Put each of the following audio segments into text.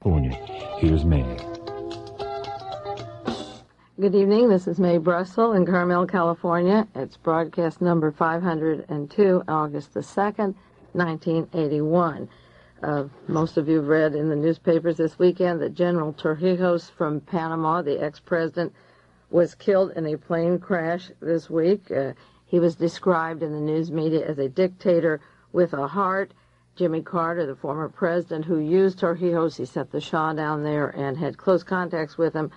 Here's Mae. Good evening. This is Mae Brussell in Carmel, California. It's broadcast number 502, August the 2nd, 1981. Most of you have read in the newspapers this weekend that General Torrijos from Panama, the ex-president, was killed in a plane crash this week. He was described in the news media as a dictator with a heart. Jimmy Carter, the former president who used Torrijos, he set the Shah down there and had close contacts with him,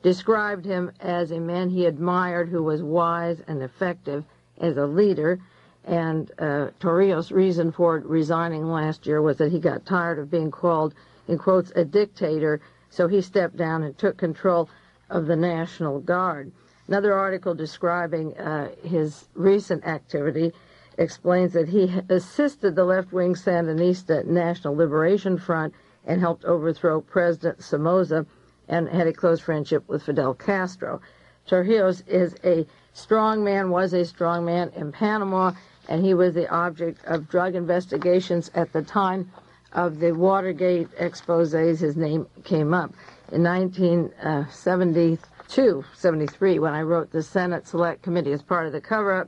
described him as a man he admired who was wise and effective as a leader. And Torrijos' reason for resigning last year was that he got tired of being called, in quotes, a dictator, so he stepped down and took control of the National Guard. Another article describing his recent activity explains that he assisted the left-wing Sandinista National Liberation Front and helped overthrow President Somoza and had a close friendship with Fidel Castro. Torrijos is a strong man, was a strong man in Panama, and he was the object of drug investigations at the time of the Watergate exposés. His name came up. In 1973, when I wrote the Senate Select Committee as part of the cover-up,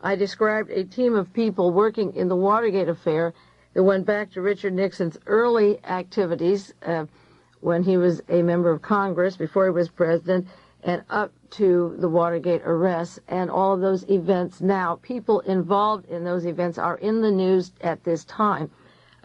I described a team of people working in the Watergate affair that went back to Richard Nixon's early activities when he was a member of Congress, before he was president, and up to the Watergate arrests and all of those events now. People involved in those events are in the news at this time.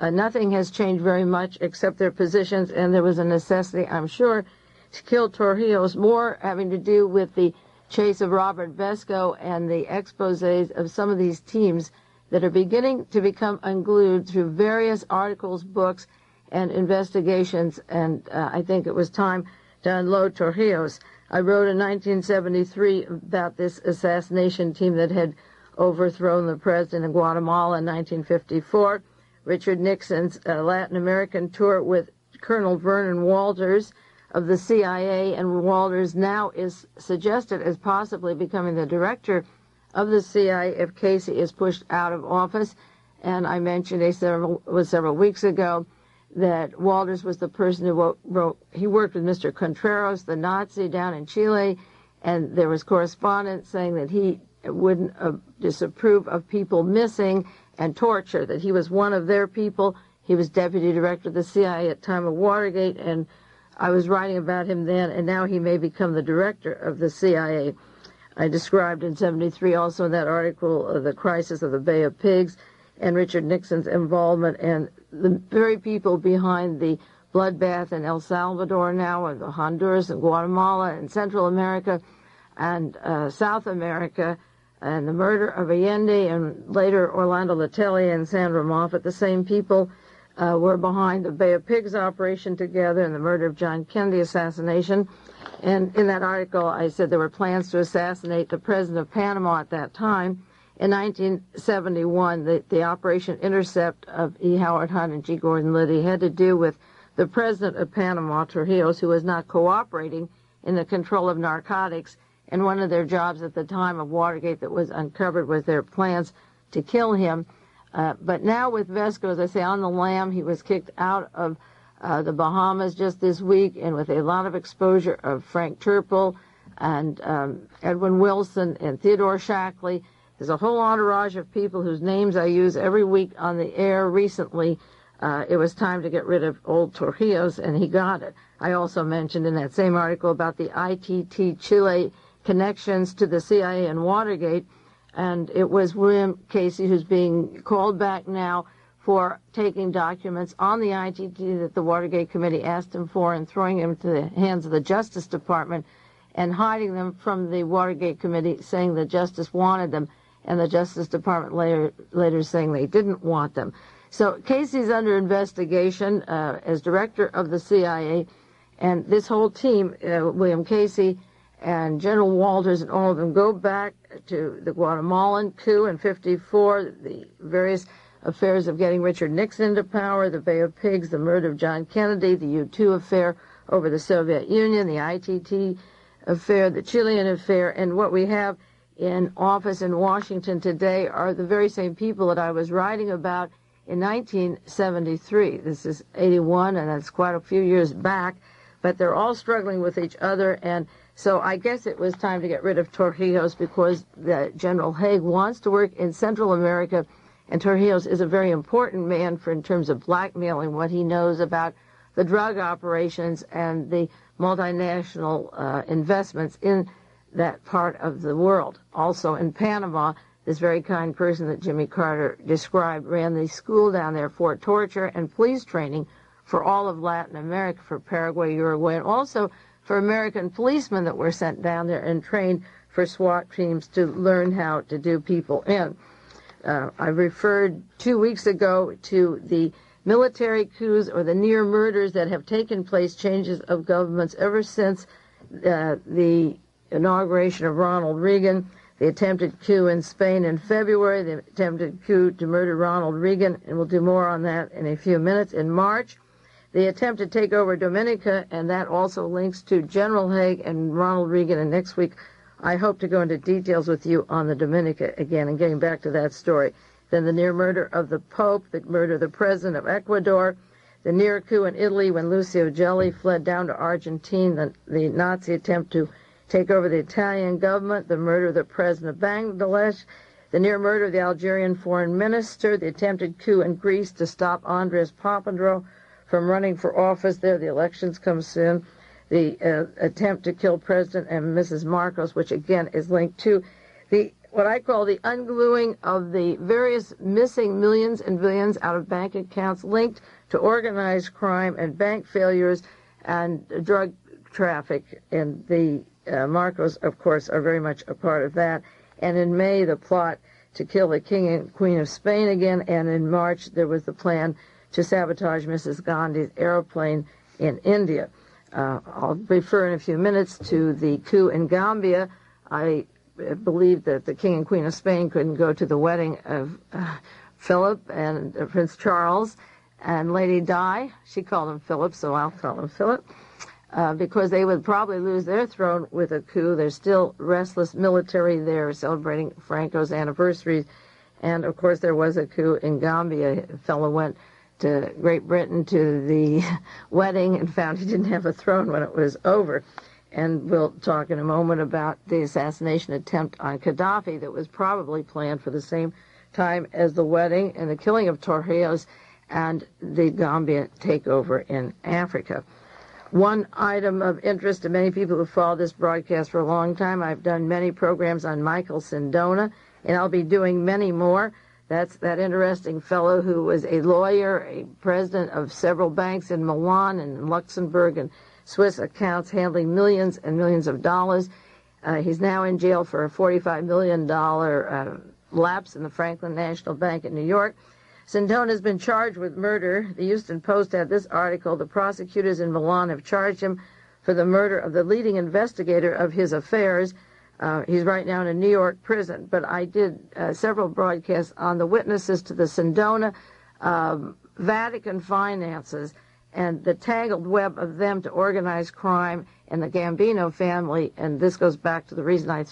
Nothing has changed very much except their positions, and there was a necessity, I'm sure, to kill Torrijos, more having to do with the chase of Robert Vesco and the exposés of some of these teams that are beginning to become unglued through various articles, books, and investigations, and I think it was time to unload Torrijos. I wrote in 1973 about this assassination team that had overthrown the president in Guatemala in 1954. Richard Nixon's Latin American tour with Colonel Vernon Walters of the CIA, and Walters now is suggested as possibly becoming the director of the CIA if Casey is pushed out of office. And I mentioned several weeks ago that Walters was the person who he worked with Mr. Contreras, the Nazi down in Chile, and there was correspondence saying that he wouldn't disapprove of people missing and torture, that he was one of their people. He was deputy director of the CIA at the time of Watergate, and I was writing about him then, and now he may become the director of the CIA. I described in 73 also in that article the crisis of the Bay of Pigs and Richard Nixon's involvement and the very people behind the bloodbath in El Salvador now, and the Honduras and Guatemala and Central America and South America, and the murder of Allende and later Orlando Letelier and Sandra Moffat. The same people were behind the Bay of Pigs operation together and the murder of John Kennedy assassination. And in that article, I said there were plans to assassinate the president of Panama at that time. In 1971, the Operation Intercept of E. Howard Hunt and G. Gordon Liddy had to do with the president of Panama, Torrijos, who was not cooperating in the control of narcotics. And one of their jobs at the time of Watergate that was uncovered was their plans to kill him. But now with Vesco, as I say, on the lam, he was kicked out of the Bahamas just this week, and with a lot of exposure of Frank Turple and Edwin Wilson and Theodore Shackley. There's a whole entourage of people whose names I use every week on the air. Recently, it was time to get rid of old Torrijos, and he got it. I also mentioned in that same article about the ITT Chile connections to the CIA and Watergate, and it was William Casey who's being called back now for taking documents on the ITT that the Watergate Committee asked him for and throwing them into the hands of the Justice Department and hiding them from the Watergate Committee, saying the Justice wanted them, and the Justice Department later saying they didn't want them. So Casey's under investigation as director of the CIA, and this whole team, William Casey and General Walters and all of them, go back to the Guatemalan coup in '54, the various affairs of getting Richard Nixon into power, the Bay of Pigs, the murder of John Kennedy, the U-2 affair over the Soviet Union, the ITT affair, the Chilean affair, and what we have in office in Washington today are the very same people that I was writing about in 1973. This is 81, and that's quite a few years back, but they're all struggling with each other, and so I guess it was time to get rid of Torrijos because General Haig wants to work in Central America, and Torrijos is a very important man in terms of blackmailing, what he knows about the drug operations and the multinational investments in that part of the world. Also in Panama, this very kind person that Jimmy Carter described ran the school down there for torture and police training for all of Latin America, for Paraguay, Uruguay, and also for American policemen that were sent down there and trained for SWAT teams to learn how to do people in. I referred 2 weeks ago to the military coups or the near murders that have taken place, changes of governments ever since the inauguration of Ronald Reagan, the attempted coup in Spain in February, the attempted coup to murder Ronald Reagan, and we'll do more on that in a few minutes, in March, the attempt to take over Dominica, and that also links to General Haig and Ronald Reagan, and next week I hope to go into details with you on the Dominica again and getting back to that story. Then the near murder of the Pope, the murder of the President of Ecuador, the near coup in Italy when Lucio Gelli fled down to Argentina, the Nazi attempt to take over the Italian government, the murder of the President of Bangladesh, the near murder of the Algerian foreign minister, the attempted coup in Greece to stop Andres Papandreou from running for office there. The elections come soon. The attempt to kill President and Mrs. Marcos, which again is linked to what I call the ungluing of the various missing millions and billions out of bank accounts linked to organized crime and bank failures and drug traffic. And the Marcos, of course, are very much a part of that. And in May, the plot to kill the King and Queen of Spain again. And in March, there was the plan to sabotage Mrs. Gandhi's airplane in India. I'll refer in a few minutes to the coup in Gambia. I believe that the King and Queen of Spain couldn't go to the wedding of Philip and Prince Charles and Lady Di. She called him Philip, so I'll call him Philip, because they would probably lose their throne with a coup. There's still restless military there celebrating Franco's anniversaries. And, of course, there was a coup in Gambia. A fellow went to Great Britain to the wedding and found he didn't have a throne when it was over. And we'll talk in a moment about the assassination attempt on Khadafy that was probably planned for the same time as the wedding and the killing of Torrijos and the Gambia takeover in Africa. One item of interest to many people who follow this broadcast for a long time, I've done many programs on Michael Sindona, and I'll be doing many more. That's that interesting fellow who was a lawyer, a president of several banks in Milan and Luxembourg and Swiss accounts, handling millions and millions of dollars. He's now in jail for a $45 million lapse in the Franklin National Bank in New York. Sindona has been charged with murder. The Houston Post had this article. The prosecutors in Milan have charged him for the murder of the leading investigator of his affairs. He's right now in a New York prison. But I did several broadcasts on the witnesses to the Sindona Vatican finances and the tangled web of them to organize crime and the Gambino family. And this goes back to the reason I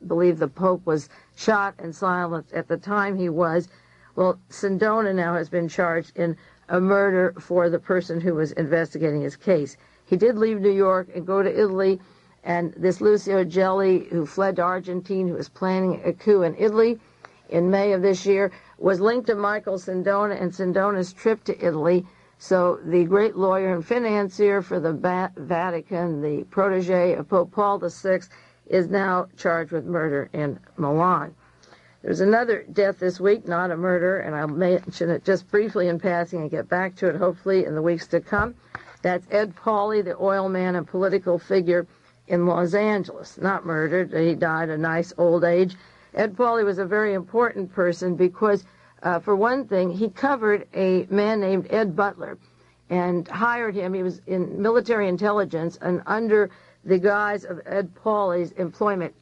believe the Pope was shot and silenced at the time he was. Well, Sindona now has been charged in a murder for the person who was investigating his case. He did leave New York and go to Italy, and this Lucio Gelli, who fled to Argentina, who was planning a coup in Italy in May of this year, was linked to Michael Sindona and Sindona's trip to Italy. So the great lawyer and financier for the Vatican, the protege of Pope Paul VI, is now charged with murder in Milan. There's another death this week, not a murder, and I'll mention it just briefly in passing and get back to it hopefully in the weeks to come. That's Ed Pauley, the oil man and political figure in Los Angeles. Not murdered. He died a nice old age. Ed Pauley was a very important person because, for one thing, he covered a man named Ed Butler and hired him. He was in military intelligence, and under the guise of Ed Pauley's employment,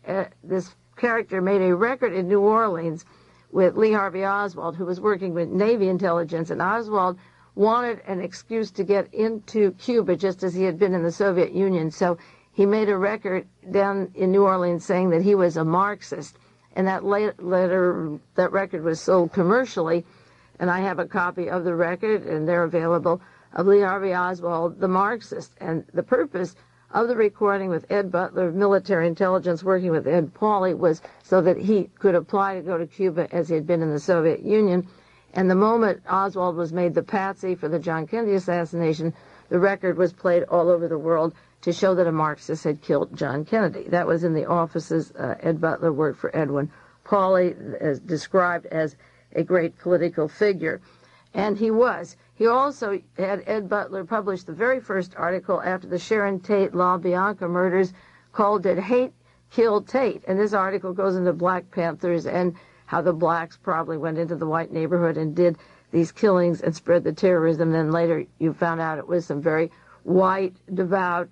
this character made a record in New Orleans with Lee Harvey Oswald, who was working with Navy intelligence, and Oswald wanted an excuse to get into Cuba just as he had been in the Soviet Union. So he made a record down in New Orleans saying that he was a Marxist, and that record was sold commercially and I have a copy of the record, and they're available, of Lee Harvey Oswald, the Marxist. And the purpose of the recording with Ed Butler, military intelligence, working with Ed Pauley, was so that he could apply to go to Cuba as he had been in the Soviet Union. And the moment Oswald was made the patsy for the John Kennedy assassination, the record was played all over the world to show that a Marxist had killed John Kennedy. That was in the offices. Ed Butler worked for Edwin Pauley, as described as a great political figure. And he was. He also had Ed Butler publish the very first article after the Sharon Tate LaBianca murders, called "Did Hate Kill Tate?" And this article goes into Black Panthers and how the blacks probably went into the white neighborhood and did these killings and spread the terrorism. Then later you found out it was some very white, devout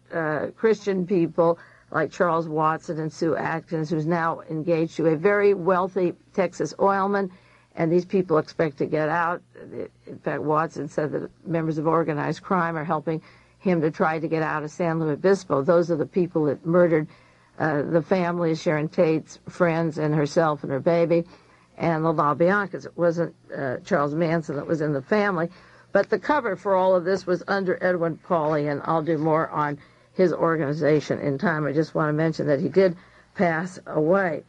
Christian people like Charles Watson and Sue Atkins, who's now engaged to a very wealthy Texas oilman, and these people expect to get out. In fact, Watson said that members of organized crime are helping him to try to get out of San Luis Obispo. Those are the people that murdered the family, Sharon Tate's friends and herself and her baby, and the LaBiancas. It wasn't Charles Manson that was in the family. But the cover for all of this was under Edwin Pauley, and I'll do more on his organization in time. I just want to mention that he did pass away.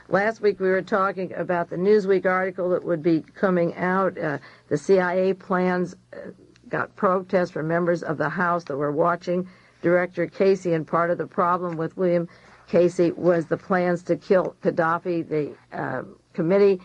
Last week we were talking about the Newsweek article that would be coming out. The CIA plans got protests from members of the House that were watching Director Casey, and part of the problem with William Casey was the plans to kill Khadafy. The committee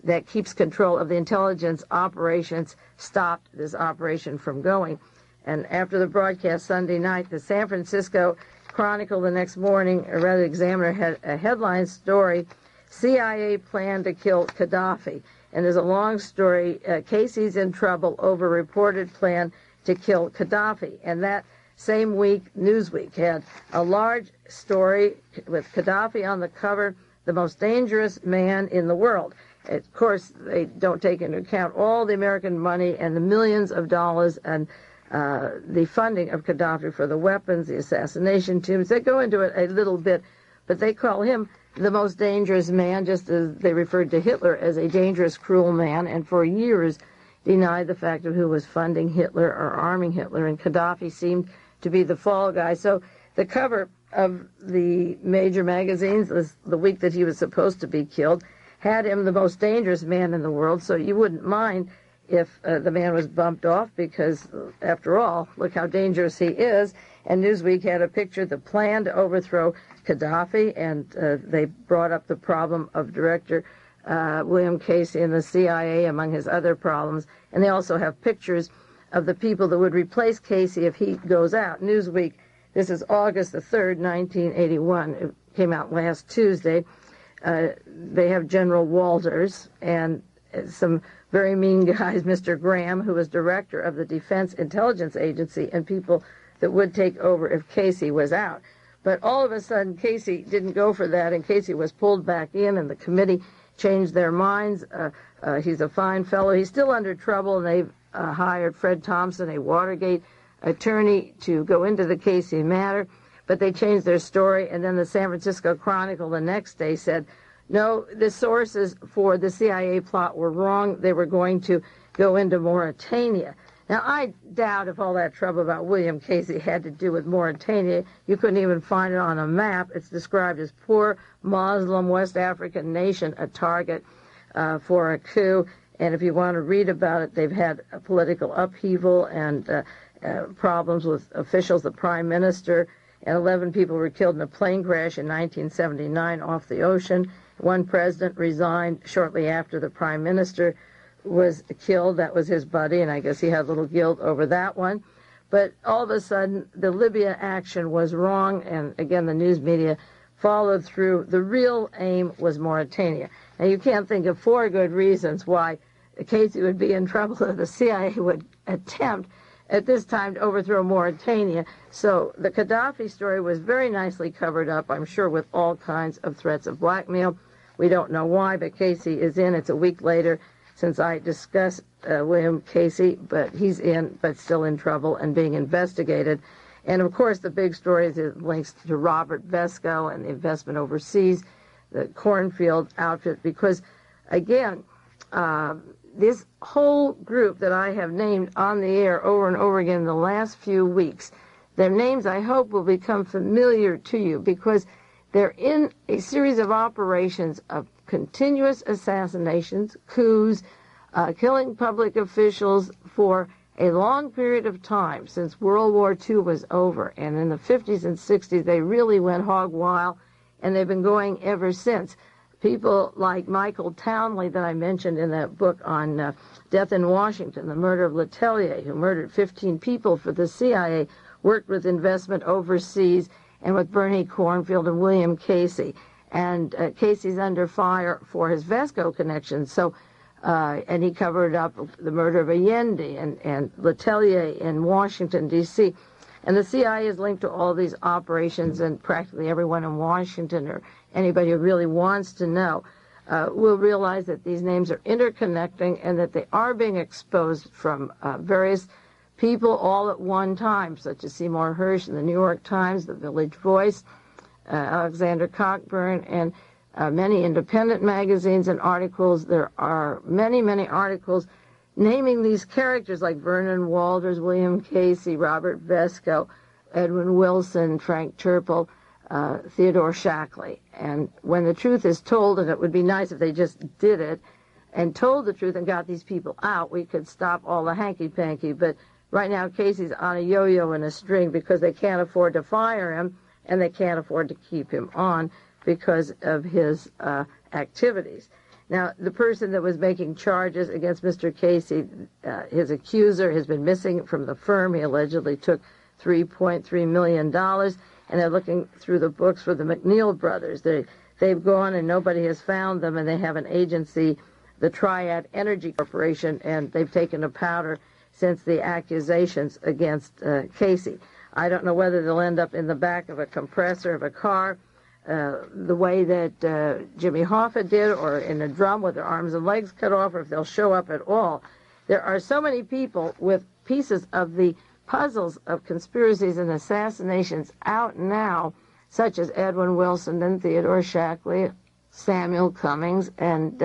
that keeps control of the intelligence operations stopped this operation from going. And after the broadcast Sunday night, the San Francisco Chronicle the next morning, or rather Examiner, had a headline story, "CIA plan to kill Khadafy." And there's a long story. Casey's in trouble over reported plan to kill Khadafy. And that same week, Newsweek had a large story with Khadafy on the cover, "The most dangerous man in the world." Of course, they don't take into account all the American money and the millions of dollars and the funding of Khadafy for the weapons, the assassination teams. They go into it a little bit, but they call him the most dangerous man, just as they referred to Hitler as a dangerous, cruel man, and for years denied the fact of who was funding Hitler or arming Hitler, and Khadafy seemed to be the fall guy. So the cover of the major magazines the week that he was supposed to be killed had him the most dangerous man in the world, so you wouldn't mind if the man was bumped off, because, after all, look how dangerous he is. And Newsweek had a picture, the plan to overthrow Khadafy, and they brought up the problem of Director William Casey and the CIA, among his other problems. And they also have pictures of the people that would replace Casey if he goes out. Newsweek, this is August the 3rd, 1981. It came out last Tuesday. They have General Walters and some very mean guys, Mr. Graham, who was director of the Defense Intelligence Agency, and people that would take over if Casey was out. But all of a sudden, Casey didn't go for that, and Casey was pulled back in, and the committee changed their minds. He's a fine fellow. He's still under trouble, and they've hired Fred Thompson, a Watergate attorney, to go into the Casey matter. But they changed their story, and then the San Francisco Chronicle the next day said, no, the sources for the CIA plot were wrong. They were going to go into Mauritania. Now, I doubt if all that trouble about William Casey had to do with Mauritania. You couldn't even find it on a map. It's described as poor Muslim West African nation, a target for a coup. And if you want to read about it, they've had a political upheaval and problems with officials, the prime minister, and 11 people were killed in a plane crash in 1979 off the ocean. One president resigned shortly after the prime minister was killed. That was his buddy, and I guess he had a little guilt over that one. But all of a sudden, the Libya action was wrong, and again, the news media followed through. The real aim was Mauritania. Now, you can't think of 4 good reasons why Casey would be in trouble if the CIA would attempt at this time to overthrow Mauritania. So the Khadafy story was very nicely covered up, I'm sure, with all kinds of threats of blackmail. We don't know why, but Casey is in. It's a week later since I discussed William Casey, but he's in, but still in trouble and being investigated. And, of course, the big story is it links to Robert Vesco and the investment overseas, the Cornfeld outfit, because, again, this whole group that I have named on the air over and over again in the last few weeks, their names I hope will become familiar to you because they're in a series of operations of continuous assassinations, coups, killing public officials for a long period of time since World War II was over. And in the 50s and 60s, they really went hog wild, and they've been going ever since. People like Michael Townley that I mentioned in that book on Death in Washington, the murder of Letelier, who murdered 15 people for the CIA, worked with investment overseas and with Bernie Cornfeld and William Casey. And Casey's under fire for his Vesco connections. So, and he covered up the murder of Allende and Letelier in Washington, D.C. And the CIA is linked to all these operations, and practically everyone in Washington or anybody who really wants to know will realize that these names are interconnecting and that they are being exposed from various people all at one time, such as Seymour Hersh in the New York Times, the Village Voice, Alexander Cockburn, and many independent magazines and articles. There are many, many articles naming these characters like Vernon Walters, William Casey, Robert Vesco, Edwin Wilson, Frank Turple, Theodore Shackley. And when the truth is told, and it would be nice if they just did it and told the truth and got these people out, we could stop all the hanky-panky. But right now, Casey's on a yo-yo and a string because they can't afford to fire him and they can't afford to keep him on because of his activities. Now, the person that was making charges against Mr. Casey, his accuser, has been missing from the firm. He allegedly took $3.3 million, and they're looking through the books for the McNell Brothers. They've gone and nobody has found them, and they have an agency, the Triad Energy Corporation, and they've taken a powder since the accusations against Casey. I don't know whether they'll end up in the back of a compressor of a car, the way that Jimmy Hoffa did, or in a drum with their arms and legs cut off, or if they'll show up at all. There are so many people with pieces of the puzzles of conspiracies and assassinations out now, such as Edwin Wilson and Theodore Shackley, Samuel Cummings, and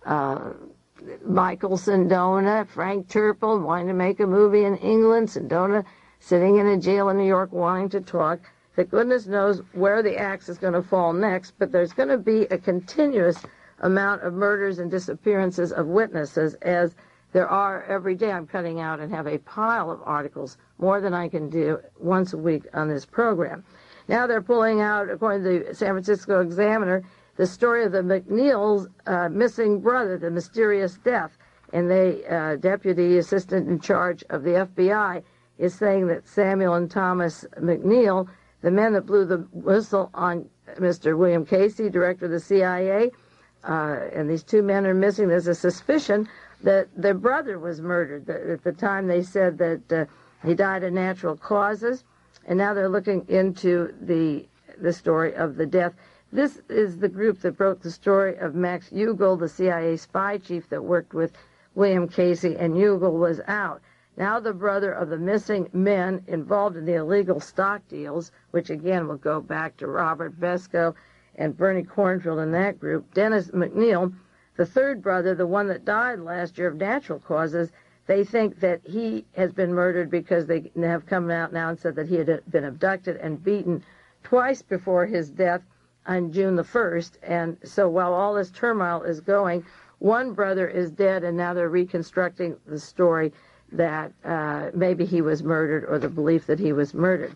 Michael Sindona, Frank Turple, wanting to make a movie in England, Sindona sitting in a jail in New York wanting to talk. That goodness knows where the axe is going to fall next, but there's going to be a continuous amount of murders and disappearances of witnesses, as there are every day. I'm cutting out and have a pile of articles, more than I can do once a week on this program. Now they're pulling out, according to the San Francisco Examiner, the story of the McNeil's missing brother, the mysterious death. And the deputy assistant in charge of the FBI is saying that Samuel and Thomas McNeil, the men that blew the whistle on Mr. William Casey, director of the CIA, and these two men are missing. There's a suspicion that their brother was murdered. At the time they said that he died of natural causes, and now they're looking into the story of the death. This is the group that broke the story of Max Hugel, the CIA spy chief that worked with William Casey, and Hugel was out. Now the brother of the missing men involved in the illegal stock deals, which again will go back to Robert Vesco and Bernie Cornfeld in that group, Dennis McNeil, the third brother, the one that died last year of natural causes, they think that he has been murdered because they have come out now and said that he had been abducted and beaten twice before his death on June the 1st. And so while all this turmoil is going, one brother is dead, and now they're reconstructing the story that maybe he was murdered, or the belief that he was murdered.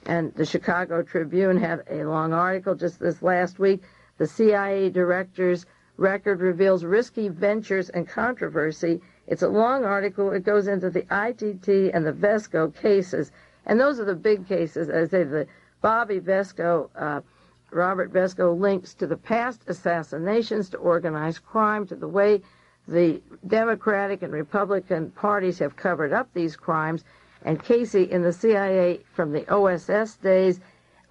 And the Chicago Tribune had a long article just this last week. The CIA director's record reveals risky ventures and controversy. It's a long article. It goes into the ITT and the Vesco cases. And those are the big cases. As I say, the Bobby Vesco, Robert Vesco links to the past assassinations, to organized crime, to the way the Democratic and Republican parties have covered up these crimes. And Casey in the CIA from the OSS days,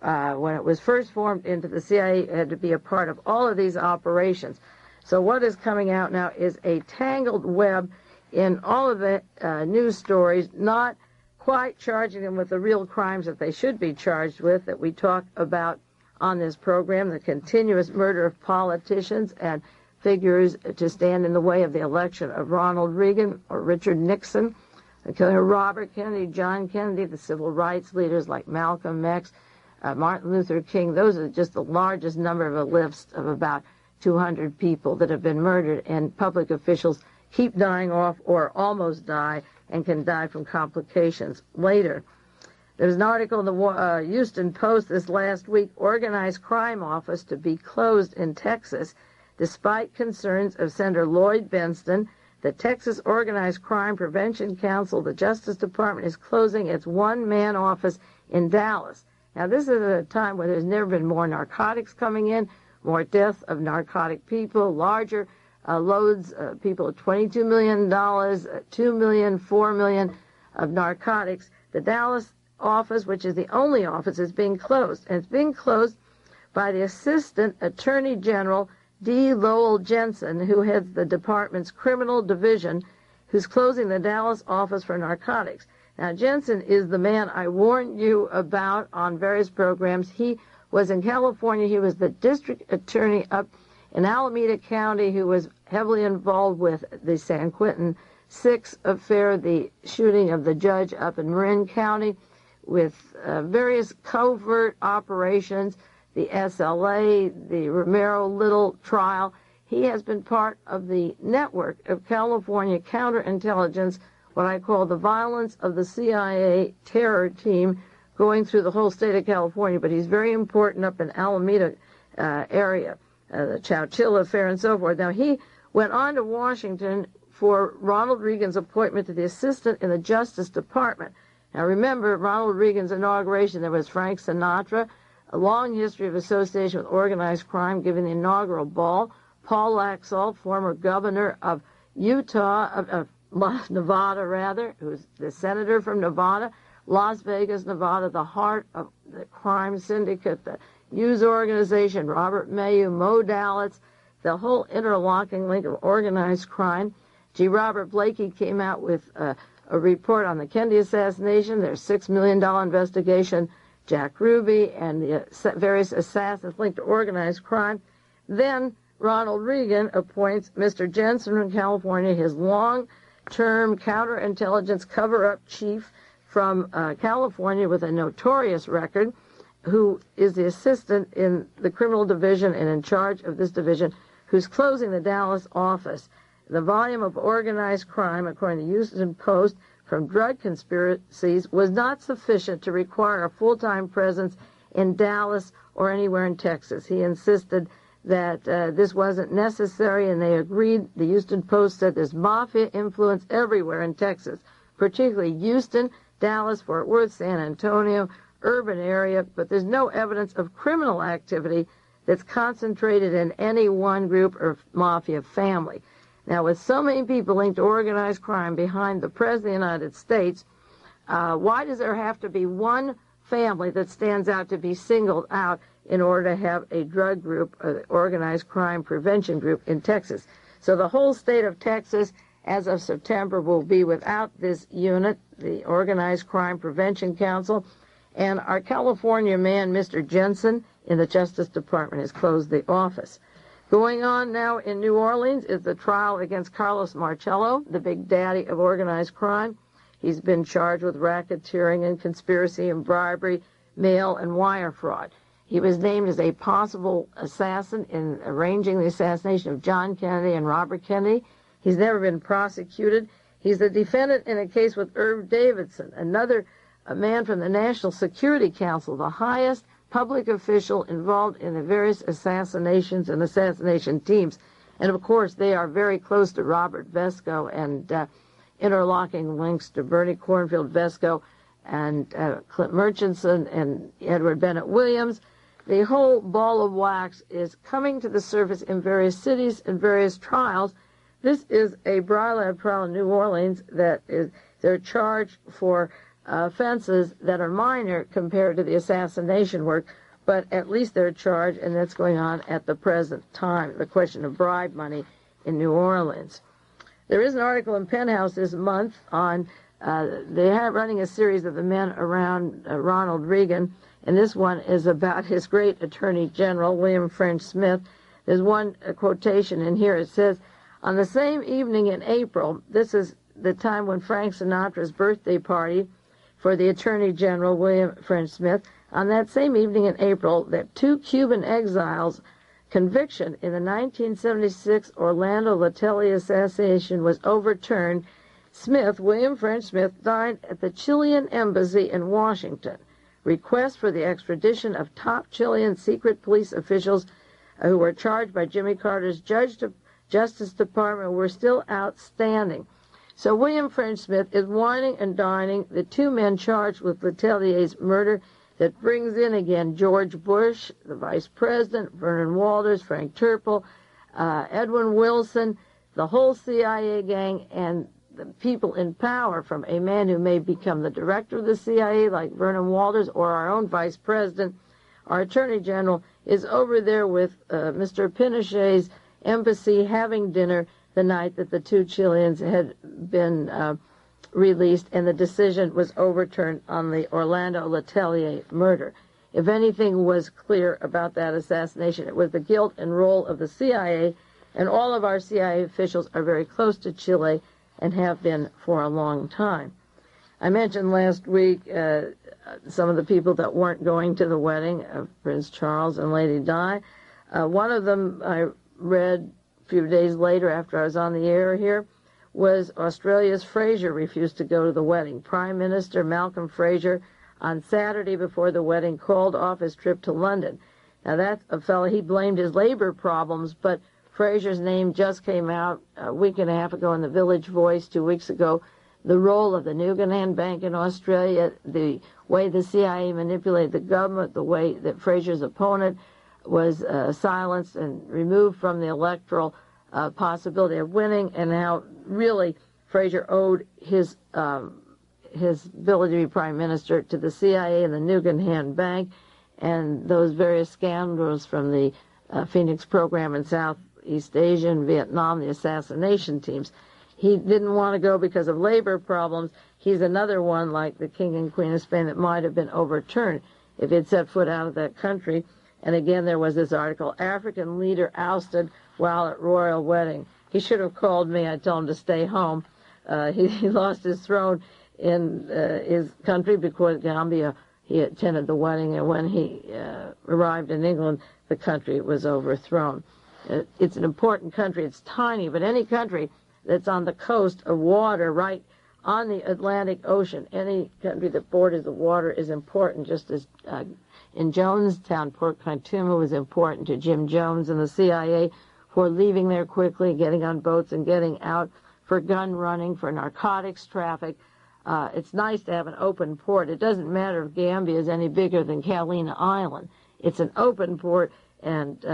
when it was first formed into the CIA, had to be a part of all of these operations. So what is coming out now is a tangled web in all of the news stories, not quite charging them with the real crimes that they should be charged with, that we talk about on this program, the continuous murder of politicians and figures to stand in the way of the election of Ronald Reagan or Richard Nixon, Robert Kennedy, John Kennedy, the civil rights leaders like Malcolm X, Martin Luther King. Those are just the largest number of a list of about 200 people that have been murdered, and public officials keep dying off or almost die and can die from complications later. There was an article in the Houston Post this last week, organized crime office to be closed in Texas, despite concerns of Senator Lloyd Bentsen. The Texas Organized Crime Prevention Council, the Justice Department, is closing its one-man office in Dallas. Now, this is at a time where there's never been more narcotics coming in, more deaths of narcotic people, larger loads, people at $22 million, $2 million, $4 million of narcotics. The Dallas office, which is the only office, is being closed. And it's being closed by the Assistant Attorney General, D. Lowell Jensen, who heads the department's criminal division, who's closing the Dallas office for narcotics. Now, Jensen is the man I warned you about on various programs. He was in California. He was the district attorney up in Alameda County who was heavily involved with the San Quentin 6 affair, the shooting of the judge up in Marin County, with various covert operations, the SLA, the Romero Little trial. He has been part of the network of California counterintelligence, what I call the violence of the CIA terror team, going through the whole state of California. But he's very important up in Alameda area, the Chowchilla affair and so forth. Now, he went on to Washington for Ronald Reagan's appointment to the assistant in the Justice Department. Now, remember, Ronald Reagan's inauguration, there was Frank Sinatra, a long history of association with organized crime, giving the inaugural ball. Paul Laxalt, former governor of Nevada, who's the senator from Nevada, Las Vegas, Nevada, the heart of the crime syndicate, the Hughes organization, Robert Mayu, Mo Dalitz, the whole interlocking link of organized crime. G. Robert Blakey came out with a report on the Kennedy assassination. There's $6 million investigation. Jack Ruby and the various assassins linked to organized crime. Then Ronald Reagan appoints Mr. Jensen from California, his long-term counterintelligence cover-up chief from California with a notorious record, who is the assistant in the criminal division and in charge of this division, who's closing the Dallas office. The volume of organized crime, according to the Houston Post, from drug conspiracies was not sufficient to require a full-time presence in Dallas or anywhere in Texas. He insisted that this wasn't necessary, and they agreed. The Houston Post said there's mafia influence everywhere in Texas, particularly Houston, Dallas, Fort Worth, San Antonio, urban area, but there's no evidence of criminal activity that's concentrated in any one group or mafia family. Now, with so many people linked to organized crime behind the President of the United States, why does there have to be one family that stands out to be singled out in order to have a drug group, organized crime prevention group in Texas? So the whole state of Texas, as of September, will be without this unit, the Organized Crime Prevention Council. And our California man, Mr. Jensen, in the Justice Department, has closed the office. Going on now in New Orleans is the trial against Carlos Marcello, the big daddy of organized crime. He's been charged with racketeering and conspiracy and bribery, mail and wire fraud. He was named as a possible assassin in arranging the assassination of John Kennedy and Robert Kennedy. He's never been prosecuted. He's the defendant in a case with Irving Davidson, another man from the National Security Council, the highest public official involved in the various assassinations and assassination teams. And, of course, they are very close to Robert Vesco and interlocking links to Bernie Cornfeld Vesco and Clint Murchison and Edward Bennett Williams. The whole ball of wax is coming to the surface in various cities and various trials. This is a Brylab trial in New Orleans that is, they're charged for offenses that are minor compared to the assassination work, but at least they're charged, and that's going on at the present time, the question of bribe money in New Orleans. There is an article in Penthouse this month on, they are running a series of the men around Ronald Reagan, and this one is about his great Attorney General, William French Smith. There's one quotation in here. It says, on the same evening in April, this is the time when Frank Sinatra's birthday party for the Attorney General, William French Smith, on that same evening in April, that 2 Cuban exiles' conviction in the 1976 Orlando Letelier assassination was overturned. Smith, William French Smith, dined at the Chilean embassy in Washington. Requests for the extradition of top Chilean secret police officials who were charged by Jimmy Carter's Justice Department were still outstanding. So William French Smith is wining and dining the 2 men charged with Letelier's murder. That brings in again George Bush, the vice president, Vernon Walters, Frank Turple, Edwin Wilson, the whole CIA gang, and the people in power, from a man who may become the director of the CIA, like Vernon Walters, or our own vice president. Our attorney general is over there with Mr. Pinochet's embassy having dinner the night that the 2 Chileans had been released, and the decision was overturned on the Orlando Letelier murder. If anything was clear about that assassination, it was the guilt and role of the CIA, and all of our CIA officials are very close to Chile and have been for a long time. I mentioned last week some of the people that weren't going to the wedding of Prince Charles and Lady Di. One of them I read a few days later after I was on the air here was Australia's Fraser refused to go to the wedding. Prime Minister Malcolm Fraser on Saturday before the wedding called off his trip to London. Now that's a fellow, he blamed his labor problems, but Fraser's name just came out a week and a half ago in the Village Voice, 2 weeks ago. The role of the Nugan Bank in Australia, the way the CIA manipulated the government, the way that Fraser's opponent was silenced and removed from the electoral possibility of winning, and how really Fraser owed his ability to be prime minister to the CIA and the Nugan Bank and those various scandals from the Phoenix program in Southeast Asia and Vietnam, the assassination teams. He didn't want to go because of labor problems. He's another one, like the King and Queen of Spain, that might have been overturned if he'd set foot out of that country. And again, there was this article, African leader ousted while at royal wedding. He should have called me. I told him to stay home. He lost his throne in his country because Gambia, he attended the wedding, and when he arrived in England, the country was overthrown. It's an important country. It's tiny, but any country that's on the coast of water, right on the Atlantic Ocean, any country that borders the water is important, just as in Jonestown, Port Contuma was important to Jim Jones and the CIA for leaving there quickly, getting on boats and getting out, for gun running, for narcotics traffic. It's nice to have an open port. It doesn't matter if Gambia is any bigger than Catalina Island. It's an open port, and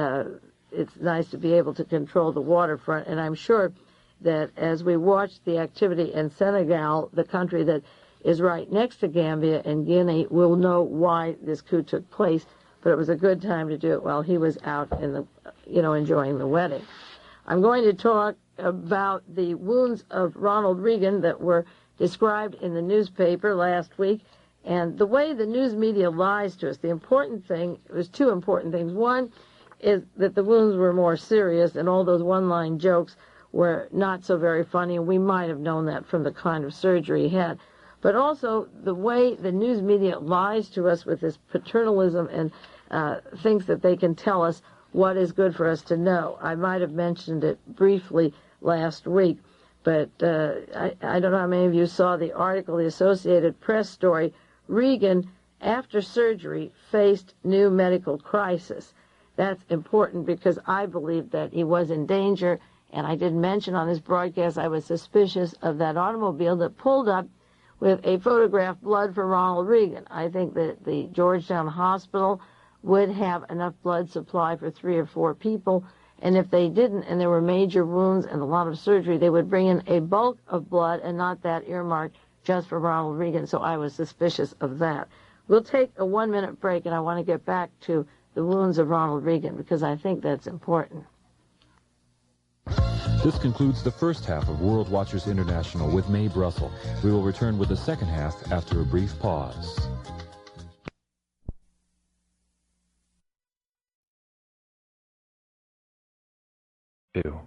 it's nice to be able to control the waterfront. And I'm sure that as we watch the activity in Senegal, the country that is right next to Gambia and Guinea, will know why this coup took place. But it was a good time to do it while he was out in the, enjoying the wedding. I'm going to talk about the wounds of Ronald Reagan that were described in the newspaper last week, and the way the news media lies to us. The important thing, it was 2 important things. One is that the wounds were more serious, and all those one-line jokes were not so very funny, and we might have known that from the kind of surgery he had. But also the way the news media lies to us with this paternalism and thinks that they can tell us what is good for us to know. I might have mentioned it briefly last week, but I don't know how many of you saw the article, the Associated Press story. Reagan, after surgery, faced new medical crisis. That's important because I believe that he was in danger, and I did mention on this broadcast I was suspicious of that automobile that pulled up with a photographed blood for Ronald Reagan. I think that the Georgetown Hospital would have enough blood supply for 3 or 4 people, and if they didn't, and there were major wounds and a lot of surgery, they would bring in a bulk of blood and not that earmarked just for Ronald Reagan, so I was suspicious of that. We'll take a 1-minute break, and I want to get back to the wounds of Ronald Reagan because I think that's important. This concludes the first half of World Watchers International with Mae Brussell. We will return with the second half after a brief pause. Ew.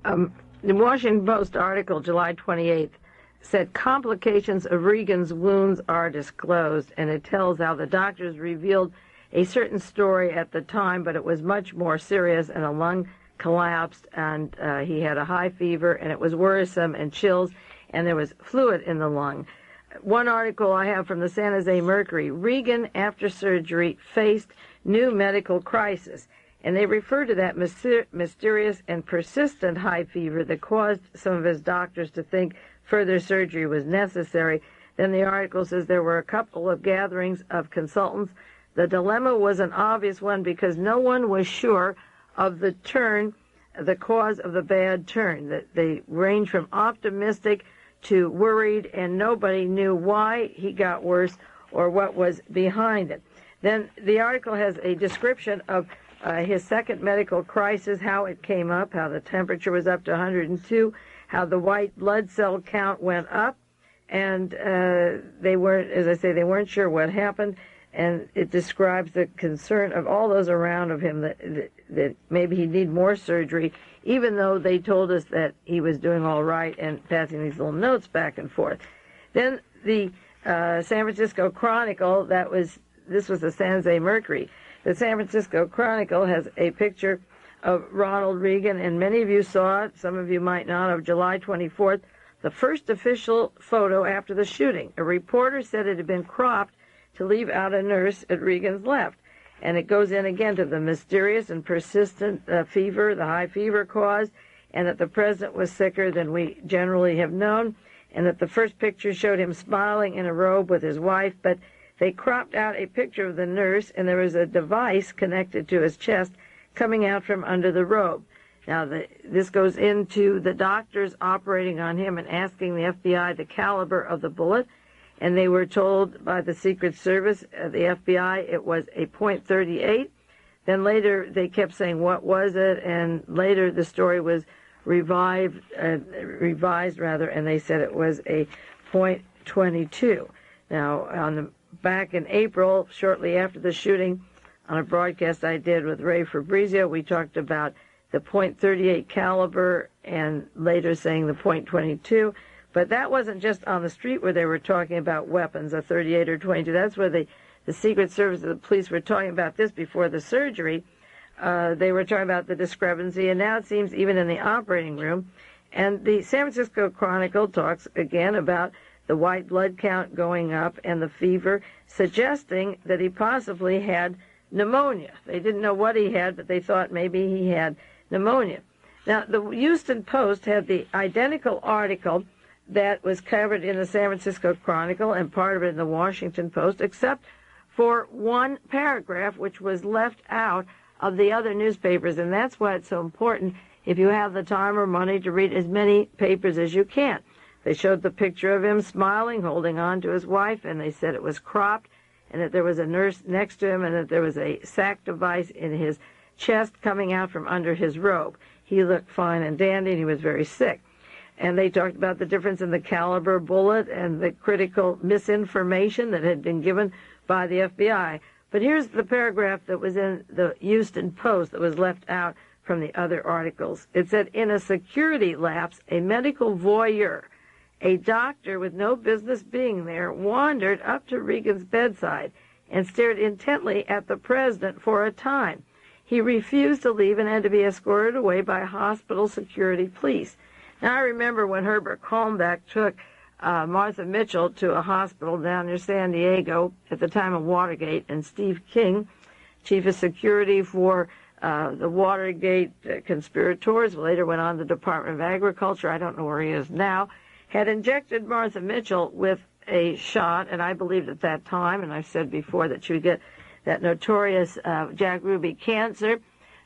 The Washington Post article, July 28th, said complications of Reagan's wounds are disclosed, and it tells how the doctors revealed a certain story at the time, but it was much more serious, and a lung collapsed, and he had a high fever, and it was worrisome, and chills, and there was fluid in the lung. One article I have from the San Jose Mercury, Reagan, after surgery, faced new medical crisis. And they refer to that mysterious and persistent high fever that caused some of his doctors to think further surgery was necessary. Then the article says there were a couple of gatherings of consultants. The dilemma was an obvious one because no one was sure of the cause of the bad turn. They range from optimistic to worried, and nobody knew why he got worse or what was behind it. Then the article has a description of his second medical crisis, how it came up, how the temperature was up to 102, how the white blood cell count went up, and they weren't, as I say, they weren't sure what happened, and it describes the concern of all those around of him that maybe he'd need more surgery, even though they told us that he was doing all right and passing these little notes back and forth. Then the San Francisco Chronicle, this was the San Jose Mercury. The San Francisco Chronicle has a picture of Ronald Reagan, and many of you saw it, some of you might not, of July 24th, the first official photo after the shooting. A reporter said it had been cropped to leave out a nurse at Reagan's left. And it goes in again to the mysterious and persistent fever, the high fever caused, and that the president was sicker than we generally have known, and that the first picture showed him smiling in a robe with his wife, but they cropped out a picture of the nurse, and there was a device connected to his chest coming out from under the robe. Now, this goes into the doctors operating on him and asking the FBI the caliber of the bullet, and they were told by the Secret Service, the FBI, it was a .38. Then later they kept saying, what was it? And later the story was revised, and they said it was a .22. Now, back in April, shortly after the shooting, on a broadcast I did with Ray Fabrizio, we talked about the .38 caliber and later saying the .22. But that wasn't just on the street where they were talking about weapons, a 38 or 22. That's where the Secret Service and the police were talking about this before the surgery. They were talking about the discrepancy, and now it seems even in the operating room. And the San Francisco Chronicle talks again about the white blood count going up and the fever, suggesting that he possibly had pneumonia. They didn't know what he had, but they thought maybe he had pneumonia. Now, the Houston Post had the identical article that was covered in the San Francisco Chronicle and part of it in the Washington Post, except for one paragraph which was left out of the other newspapers, and that's why it's so important if you have the time or money to read as many papers as you can. They showed the picture of him smiling, holding on to his wife, and they said it was cropped, and that there was a nurse next to him, and that there was a sac device in his chest coming out from under his robe. He looked fine and dandy, and he was very sick. And they talked about the difference in the caliber bullet and the critical misinformation that had been given by the FBI. But here's the paragraph that was in the Houston Post that was left out from the other articles. It said, in a security lapse, a medical voyeur, a doctor with no business being there, wandered up to Reagan's bedside and stared intently at the president for a time. He refused to leave and had to be escorted away by hospital security police. Now, I remember when Herbert Kalmbach took Martha Mitchell to a hospital down near San Diego at the time of Watergate, and Steve King, chief of security for the Watergate conspirators, later went on to the Department of Agriculture, I don't know where he is now, had injected Martha Mitchell with a shot, and I believed at that time, and I've said before, that she would get that notorious Jack Ruby cancer.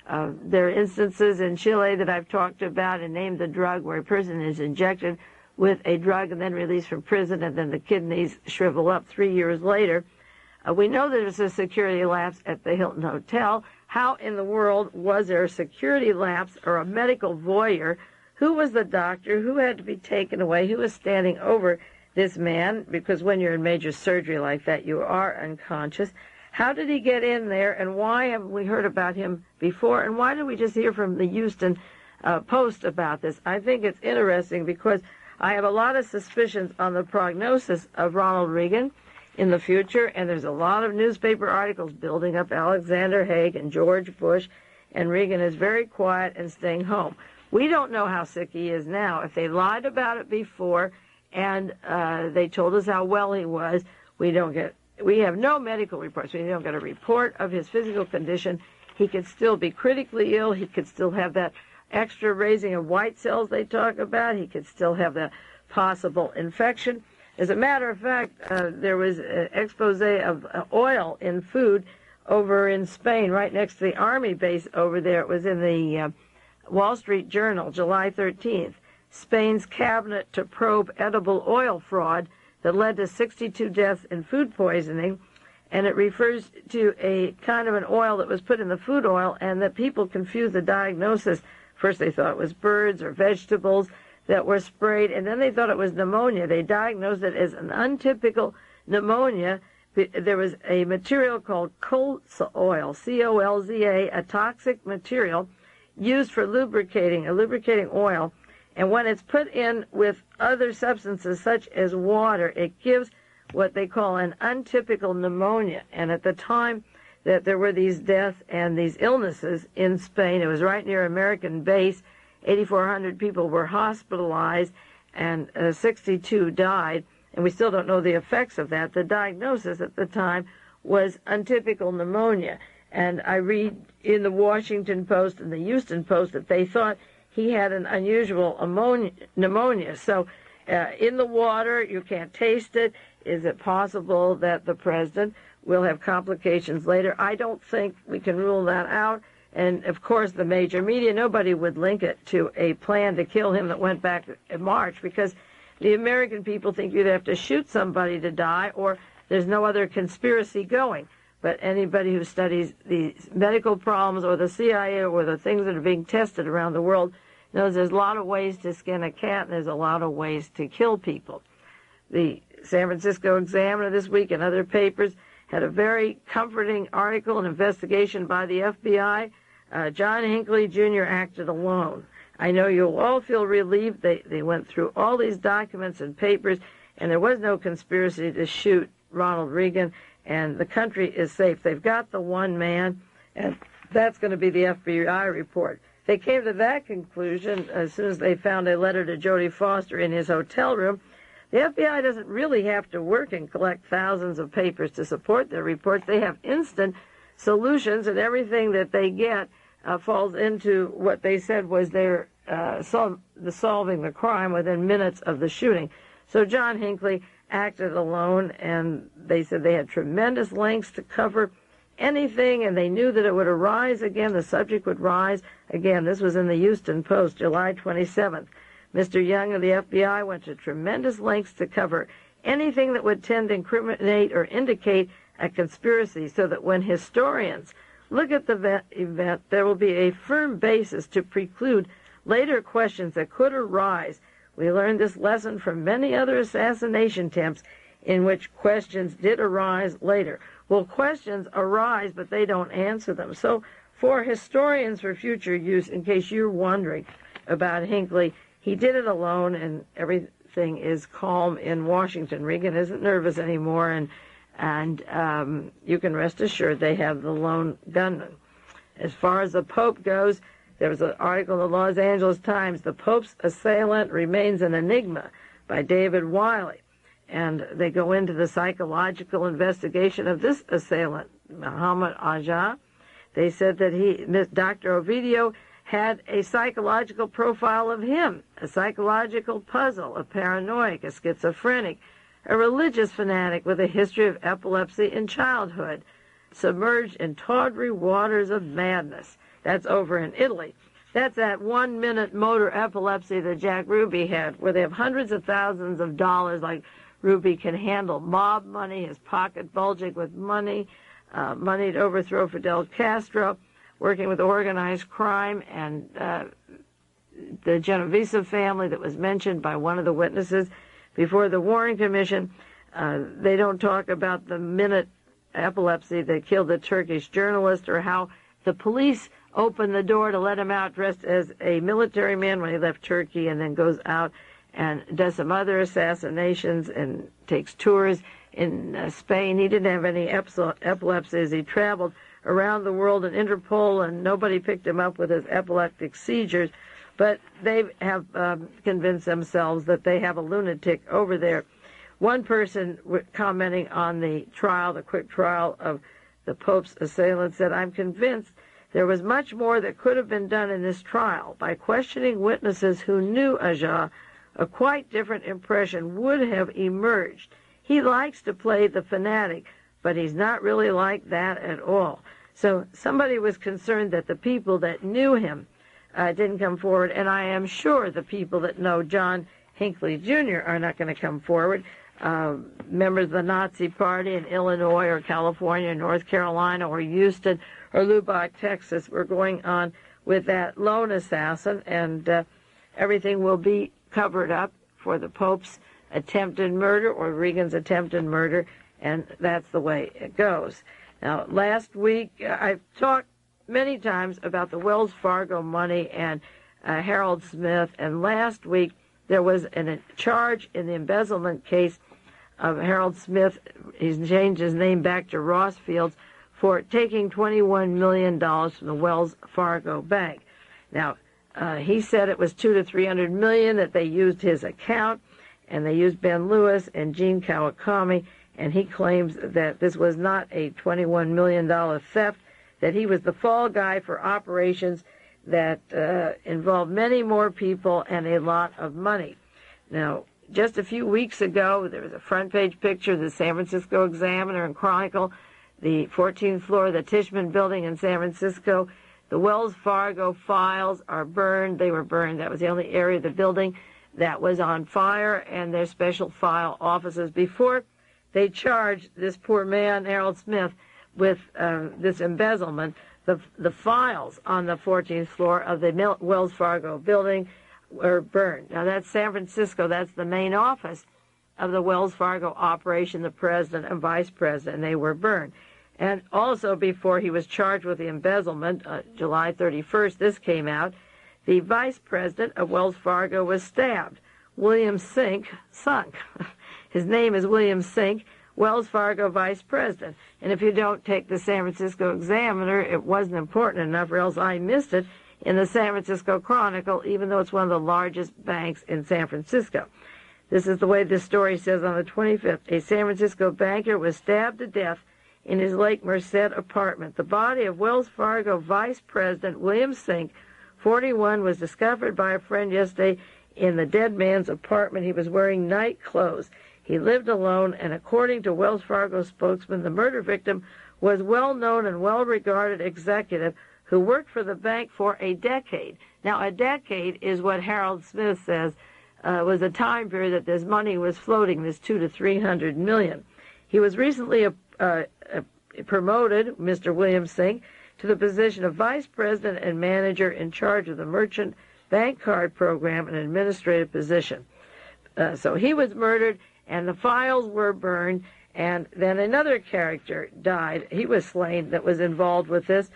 There are instances in Chile that I've talked about and named the drug where a person is injected with a drug and then released from prison, and then the kidneys shrivel up 3 years later. We know there's a security lapse at the Hilton Hotel. How in the world was there a security lapse or a medical voyeur? Who was the doctor? Who had to be taken away? Who was standing over this man? Because when you're in major surgery like that, you are unconscious. How did he get in there, and why haven't we heard about him before? And why did we just hear from the Houston Post about this. I think it's interesting because I have a lot of suspicions on the prognosis of Ronald Reagan in the future, and there's a lot of newspaper articles building up Alexander Haig and George Bush, and Reagan is very quiet and staying home. We don't know how sick he is now. If they lied about it before and they told us how well he was, we have no medical reports. We don't get a report of his physical condition. He could still be critically ill. He could still have that extra raising of white cells they talk about. He could still have the possible infection. As a matter of fact, there was an expose of oil in food over in Spain, right next to the Army base over there. It was in the Wall Street Journal, July 13th. Spain's cabinet to probe edible oil fraud that led to 62 deaths in food poisoning. And it refers to a kind of an oil that was put in the food oil, and that people confused the diagnosis. First they thought it was birds or vegetables that were sprayed, and then they thought it was pneumonia. They diagnosed it as an untypical pneumonia. There was a material called colza oil, C-O-L-Z-A, a toxic material used for lubricating, a lubricating oil. And when it's put in with other substances such as water, it gives what they call an untypical pneumonia. And at the time that there were these deaths and these illnesses in Spain, it was right near American base, 8,400 people were hospitalized and 62 died, and we still don't know the effects of that. The diagnosis at the time was untypical pneumonia. And I read in the Washington Post and the Houston Post that they thought he had an unusual pneumonia. So in the water, you can't taste it. Is it possible that the president will have complications later? I don't think we can rule that out. And, of course, the major media, nobody would link it to a plan to kill him that went back in March, because the American people think you'd have to shoot somebody to die or there's no other conspiracy going. But anybody who studies these medical problems or the CIA or the things that are being tested around the world knows there's a lot of ways to skin a cat and there's a lot of ways to kill people. The San Francisco Examiner this week and other papers had a very comforting article, an investigation by the FBI. John Hinckley Jr. acted alone. I know you'll all feel relieved. They went through all these documents and papers, and there was no conspiracy to shoot Ronald Reagan, and the country is safe. They've got the one man, and that's going to be the FBI report. They came to that conclusion as soon as they found a letter to Jodie Foster in his hotel room. The FBI doesn't really have to work and collect thousands of papers to support their reports. They have instant solutions, and everything that they get falls into what they said was their solving the crime within minutes of the shooting. So John Hinckley acted alone, and they said they had tremendous lengths to cover anything, and they knew that it would arise again, the subject would rise again. This was in the Houston Post, July 27th. Mr. Young of the FBI went to tremendous lengths to cover anything that would tend to incriminate or indicate a conspiracy, so that when historians look at the event, there will be a firm basis to preclude later questions that could arise. We learned this lesson from many other assassination attempts in which questions did arise later. Well, questions arise, but they don't answer them. So for historians for future use, in case you're wondering about Hinckley, he did it alone, and everything is calm in Washington. Reagan isn't nervous anymore, and you can rest assured they have the lone gunman. As far as the Pope goes, there was an article in the Los Angeles Times, "The Pope's Assailant Remains an Enigma," by David Wiley. And they go into the psychological investigation of this assailant, Mehmet Ali Agca. They said that Dr. Ovidio, had a psychological profile of him, a psychological puzzle, a paranoic, a schizophrenic, a religious fanatic with a history of epilepsy in childhood, submerged in tawdry waters of madness. That's over in Italy. That's that 1-minute motor epilepsy that Jack Ruby had, where they have hundreds of thousands of dollars, like Ruby can handle mob money, his pocket bulging with money, money to overthrow Fidel Castro, working with organized crime, and the Genovese family that was mentioned by one of the witnesses before the Warren Commission. They don't talk about the minute epilepsy that killed the Turkish journalist, or how the police opened the door to let him out dressed as a military man when he left Turkey, and then goes out and does some other assassinations and takes tours in Spain. He didn't have any epilepsy as he traveled around the world in Interpol, and nobody picked him up with his epileptic seizures. But they have convinced themselves that they have a lunatic over there. One person commenting on the trial, the quick trial of the Pope's assailant, said, "I'm convinced there was much more that could have been done in this trial. By questioning witnesses who knew Agca, a quite different impression would have emerged. He likes to play the fanatic, but he's not really like that at all." So somebody was concerned that the people that knew him didn't come forward, and I am sure the people that know John Hinckley Jr. are not going to come forward. Members of the Nazi Party in Illinois or California, North Carolina or Houston or Lubbock, Texas, were going on with that lone assassin, and everything will be covered up for the Pope's attempted murder or Reagan's attempted murder, and that's the way it goes. Now, last week, I've talked many times about the Wells Fargo money and Harold Smith, and last week there was a charge in the embezzlement case of Harold Smith. He's changed his name back to Ross Fields for taking $21 million from the Wells Fargo Bank. Now, he said it was $200 to $300 million, that they used his account, and they used Ben Lewis and Gene Kawakami, and he claims that this was not a $21 million theft, that he was the fall guy for operations that involved many more people and a lot of money. Now, just a few weeks ago, there was a front-page picture of the San Francisco Examiner and Chronicle, the 14th floor of the Tishman Building in San Francisco. The Wells Fargo files are burned. They were burned. That was the only area of the building that was on fire, and their special file offices. Before they charged this poor man, Harold Smith, with this embezzlement, the files on the 14th floor of the Wells Fargo building were burned. Now, that's San Francisco. That's the main office of the Wells Fargo operation, the president and vice president, and they were burned. And also, before he was charged with the embezzlement, July 31st, this came out, the vice president of Wells Fargo was stabbed. William Sink, sunk. His name is William Sink, Wells Fargo vice president. And if you don't take the San Francisco Examiner, it wasn't important enough, or else I missed it in the San Francisco Chronicle, even though it's one of the largest banks in San Francisco. This is the way this story says on the 25th. A San Francisco banker was stabbed to death in his Lake Merced apartment. The body of Wells Fargo Vice President William Sink, 41, was discovered by a friend yesterday in the dead man's apartment. He was wearing night clothes. He lived alone, and according to Wells Fargo spokesman, the murder victim was well-known and well-regarded executive who worked for the bank for a decade. Now, a decade is what Harold Smith says was a time period that this money was floating, this $200 to $300 million. He was recently promoted, Mr. William Sink, to the position of vice president and manager in charge of the merchant bank card program, an administrative position. So he was murdered, and the files were burned, and then another character died. He was slain that was involved with this.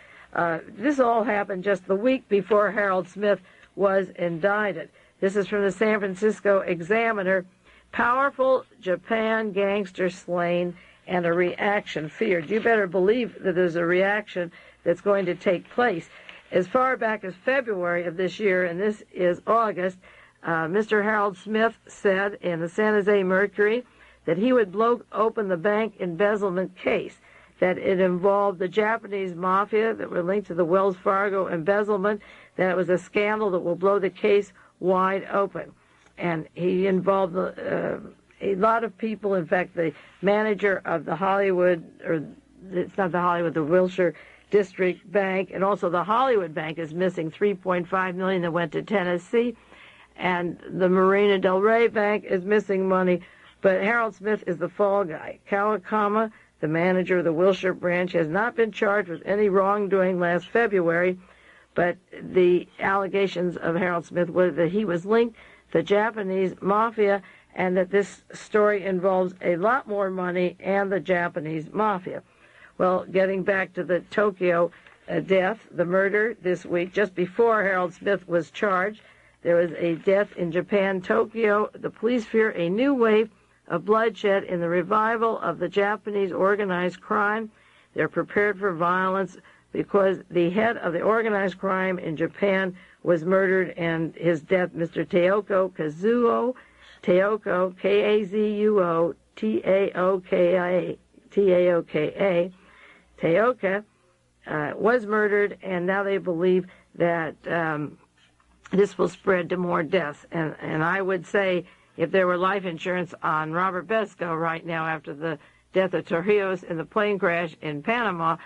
This all happened just the week before Harold Smith was indicted. This is from the San Francisco Examiner. Powerful Japan gangster slain and a reaction feared. You better believe that there's a reaction that's going to take place. As far back as February of this year, and this is August, Mr. Harold Smith said in the San Jose Mercury that he would blow open the bank embezzlement case, that it involved the Japanese mafia that were linked to the Wells Fargo embezzlement, that it was a scandal that will blow the case wide open. And he involved a lot of people. In fact, the manager of the Hollywood, or it's not the Hollywood, the Wilshire District Bank, and also the Hollywood Bank is missing $3.5 million that went to Tennessee, and the Marina Del Rey Bank is missing money. But Harold Smith is the fall guy. Kawakami, the manager of the Wilshire branch, has not been charged with any wrongdoing last February, but the allegations of Harold Smith were that he was linked to the Japanese mafia, and that this story involves a lot more money and the Japanese mafia. Well, getting back to the Tokyo death, the murder this week, just before Harold Smith was charged. There was a death in Japan, Tokyo. The police fear a new wave of bloodshed in the revival of the Japanese organized crime. They're prepared for violence because the head of the organized crime in Japan was murdered, and his death, Mr. Kazuo Taoka, Kazuo Taoka, Taoka was murdered, and now they believe that this will spread to more deaths. And I would say if there were life insurance on Robert Vesco right now after the death of Torrijos in the plane crash in Panama,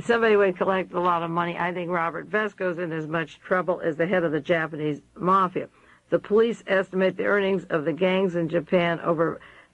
somebody would collect a lot of money. I think Robert Vesco's in as much trouble as the head of the Japanese Mafia. The police estimate the earnings of the gangs in Japan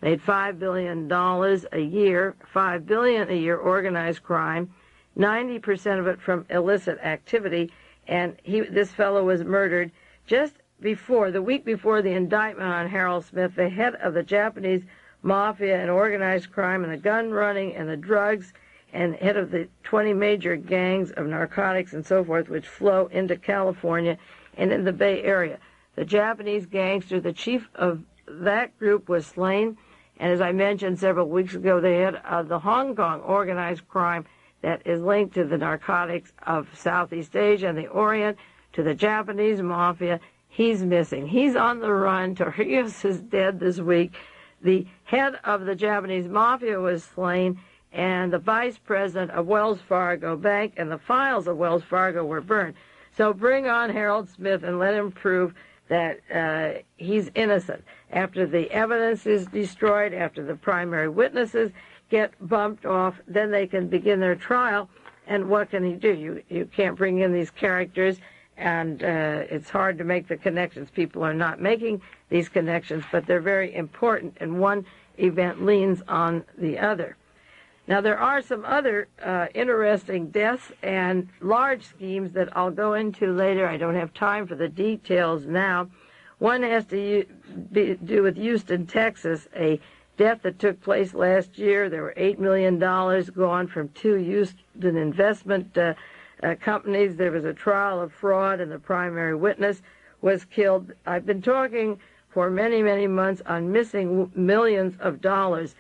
made $5 billion a year, $5 billion a year organized crime, 90% of it from illicit activity. And this fellow was murdered just the week before the indictment on Harold Smith, the head of the Japanese Mafia and organized crime and the gun running and the drugs, and head of the 20 major gangs of narcotics and so forth, which flow into California and in the Bay Area. The Japanese gangster, the chief of that group, was slain. And as I mentioned several weeks ago, the head of the Hong Kong organized crime that is linked to the narcotics of Southeast Asia and the Orient, to the Japanese Mafia, he's missing. He's on the run. Torrijos is dead this week. The head of the Japanese Mafia was slain, and the vice president of Wells Fargo Bank and the files of Wells Fargo were burned. So bring on Harold Smith and let him prove that he's innocent. After the evidence is destroyed, after the primary witnesses get bumped off, then they can begin their trial. And what can he do? You can't bring in these characters, and it's hard to make the connections. People are not making these connections, but they're very important, and one event leans on the other. Now, there are some other interesting deaths and large schemes that I'll go into later. I don't have time for the details now. One has to do with Houston, Texas, a death that took place last year. There were $8 million gone from two Houston investment companies. There was a trial of fraud, and the primary witness was killed. I've been talking for many, many months on missing millions of dollars.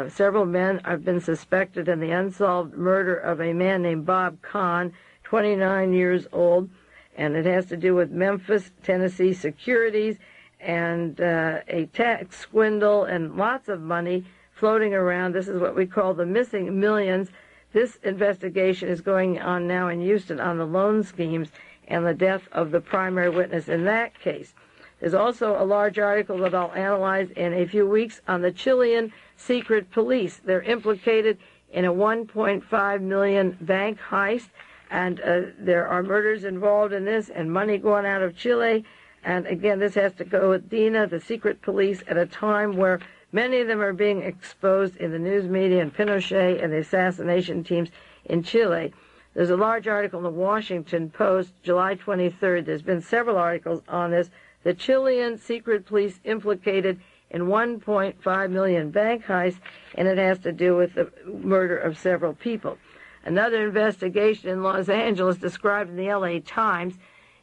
Several men have been suspected in the unsolved murder of a man named Bob Kahn, 29 years old, and it has to do with Memphis, Tennessee securities and a tax swindle and lots of money floating around. This is what we call the missing millions. This investigation is going on now in Houston on the loan schemes and the death of the primary witness in that case. There's also a large article that I'll analyze in a few weeks on the Chilean secret police. They're implicated in a $1.5 million bank heist, and there are murders involved in this and money going out of Chile. And again, this has to go with DINA, the secret police, at a time where many of them are being exposed in the news media, and Pinochet and the assassination teams in Chile. There's a large article in the Washington Post, July 23rd. There's been several articles on this. The Chilean secret police implicated in $1.5 million bank heist, and it has to do with the murder of several people. Another investigation in Los Angeles described in the L.A. Times.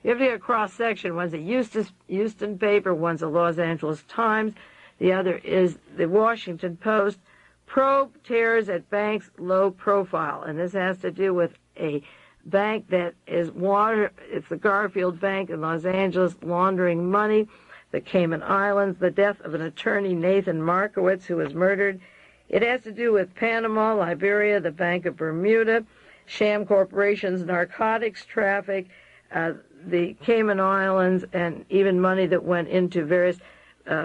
You have to get a cross-section. One's a Houston paper, one's a Los Angeles Times. The other is the Washington Post. Probe tears at banks low profile, and this has to do with a bank that is it's the Garfield Bank in Los Angeles, laundering money. The Cayman Islands, the death of an attorney, Nathan Markowitz, who was murdered. It has to do with Panama, Liberia, the Bank of Bermuda, sham corporations, narcotics traffic, the Cayman Islands, and even money that went into various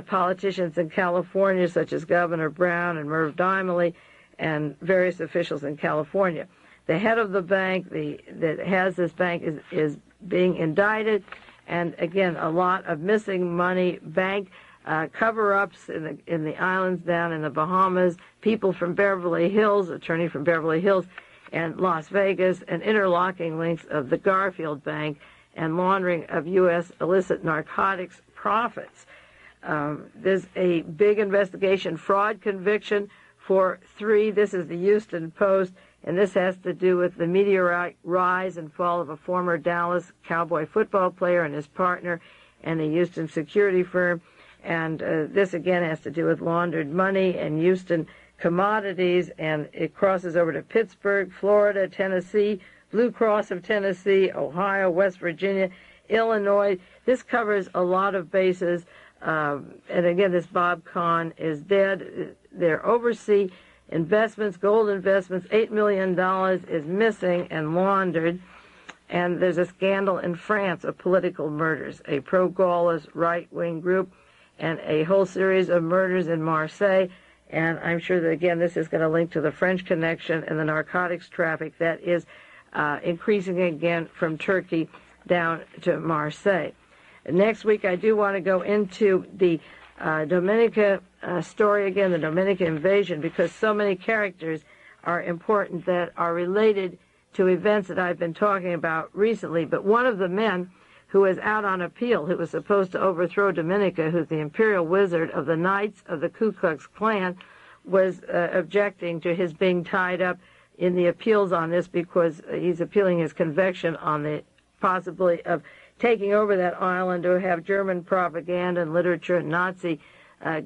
politicians in California, such as Governor Brown and Merv Dimely, and various officials in California. The head of the bank that has this bank is being indicted, and again, a lot of missing money, bank cover-ups in the islands down in the Bahamas, people from Beverly Hills, attorney from Beverly Hills, and Las Vegas, and interlocking links of the Garfield Bank and laundering of U.S. illicit narcotics profits. There's a big investigation, fraud conviction for 3. This is the Houston Post, and this has to do with the meteoric rise and fall of a former Dallas Cowboy football player and his partner and a Houston security firm. And this, again, has to do with laundered money and Houston commodities, and it crosses over to Pittsburgh, Florida, Tennessee, Blue Cross of Tennessee, Ohio, West Virginia, Illinois. This covers a lot of bases. And again, this Bob Kahn is dead. Their overseas investments, gold investments, $8 million is missing and laundered. And there's a scandal in France of political murders, a pro-Gaullist right-wing group, and a whole series of murders in Marseille. And I'm sure that, again, this is going to link to the French connection and the narcotics traffic that is increasing again from Turkey down to Marseille. Next week, I do want to go into the Dominica story again, the Dominica invasion, because so many characters are important that are related to events that I've been talking about recently. But one of the men who was out on appeal, who was supposed to overthrow Dominica, who's the imperial wizard of the Knights of the Ku Klux Klan, was objecting to his being tied up in the appeals on this because he's appealing his conviction on the possibility of taking over that island to have German propaganda and literature and Nazi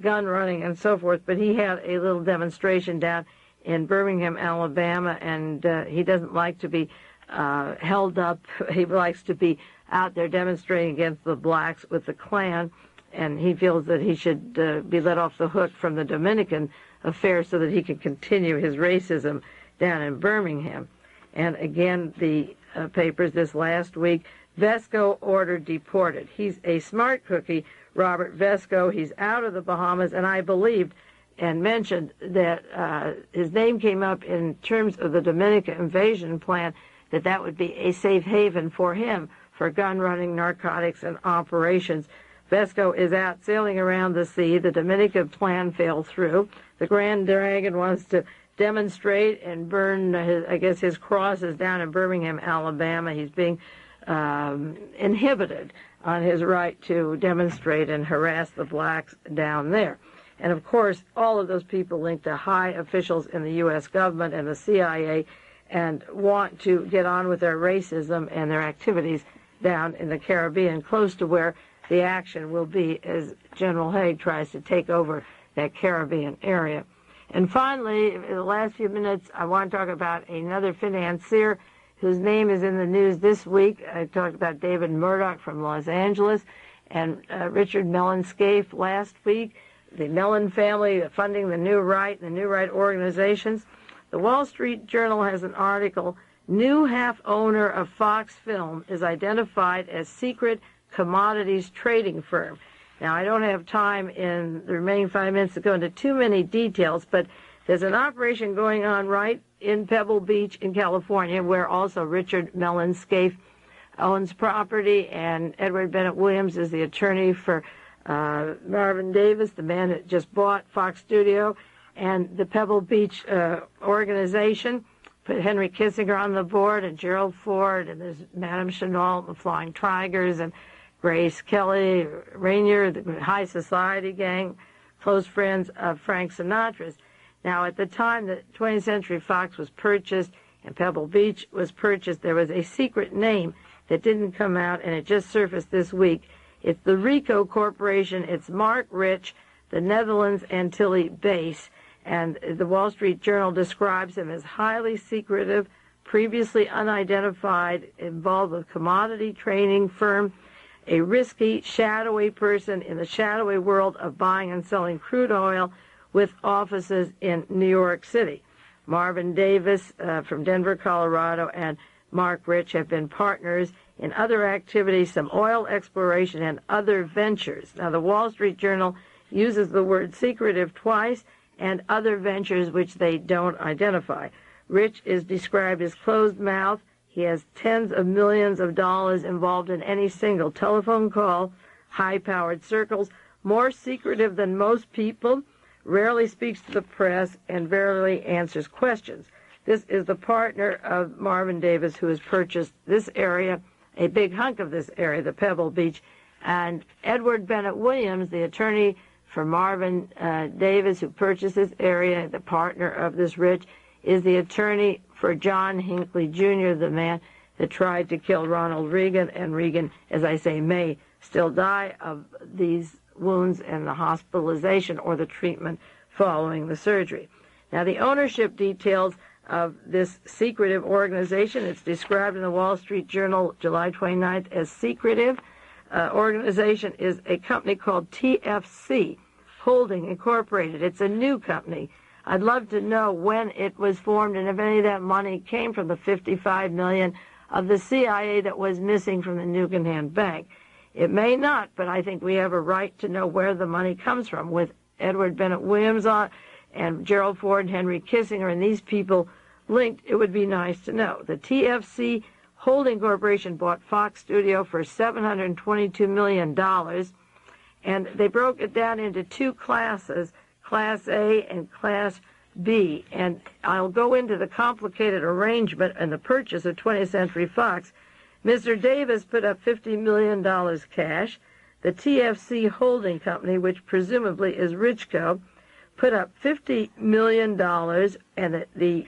gun running and so forth. But he had a little demonstration down in Birmingham, Alabama, and he doesn't like to be held up. He likes to be out there demonstrating against the blacks with the Klan, and he feels that he should be let off the hook from the Dominican affair so that he can continue his racism down in Birmingham. And again, the papers this last week, Vesco ordered deported. He's a smart cookie, Robert Vesco. He's out of the Bahamas, and I believed and mentioned that his name came up in terms of the Dominica invasion plan, that would be a safe haven for him for gun running, narcotics, and operations. Vesco is out sailing around the sea. The Dominica plan fell through. The Grand Dragon wants to demonstrate and burn, his crosses down in Birmingham, Alabama. He's being inhibited on his right to demonstrate and harass the blacks down there. And, of course, all of those people linked to high officials in the U.S. government and the CIA and want to get on with their racism and their activities down in the Caribbean, close to where the action will be as General Haig tries to take over that Caribbean area. And finally, in the last few minutes, I want to talk about another financier whose name is in the news this week. I talked about David Murdoch from Los Angeles and Richard Mellon Scaife last week. The Mellon family funding the New Right and the New Right organizations. The Wall Street Journal has an article, New half-owner of Fox Film is identified as secret commodities trading firm. Now, I don't have time in the remaining 5 minutes to go into too many details, but there's an operation going on right in Pebble Beach in California where also Richard Mellon Scaife owns property, and Edward Bennett Williams is the attorney for Marvin Davis, the man that just bought Fox Studio, and the Pebble Beach organization put Henry Kissinger on the board, and Gerald Ford, and there's Madame Chenault, the Flying Tigers, and Grace Kelly, Rainier, the High Society gang, close friends of Frank Sinatra's. Now, at the time that 20th Century Fox was purchased and Pebble Beach was purchased, there was a secret name that didn't come out, and it just surfaced this week. It's the RICO Corporation. It's Mark Rich, the Netherlands Antilles base, and the Wall Street Journal describes him as highly secretive, previously unidentified, involved with commodity trading firm, a risky, shadowy person in the shadowy world of buying and selling crude oil with offices in New York City. Marvin Davis from Denver, Colorado, and Mark Rich have been partners in other activities, some oil exploration and other ventures. Now, the Wall Street Journal uses the word secretive twice, and other ventures which they don't identify. Rich is described as closed-mouthed. He has tens of millions of dollars involved in any single telephone call, high-powered circles, more secretive than most people, rarely speaks to the press, and rarely answers questions. This is the partner of Marvin Davis, who has purchased this area, a big hunk of this area, the Pebble Beach, and Edward Bennett Williams, the attorney for Marvin Davis, who purchased this area, the partner of this Rich, is the attorney for John Hinckley Jr., the man that tried to kill Ronald Reagan, and Reagan, as I say, may still die of these wounds and the hospitalization or the treatment following the surgery. Now, the ownership details of this secretive organization, it's described in the Wall Street Journal July 29th as secretive. Organization is a company called TFC Holding Incorporated. It's a new company. I'd love to know when it was formed and if any of that money came from the $55 million of the CIA that was missing from the Nukenham Bank. It may not, but I think we have a right to know where the money comes from. With Edward Bennett Williams on and Gerald Ford and Henry Kissinger and these people linked, it would be nice to know. The TFC Holding Corporation bought Fox Studio for $722 million, and they broke it down into two classes, Class A and Class B. And I'll go into the complicated arrangement and the purchase of 20th Century Fox. Mr. Davis put up $50 million cash. The TFC Holding Company, which presumably is Richco, put up $50 million, and the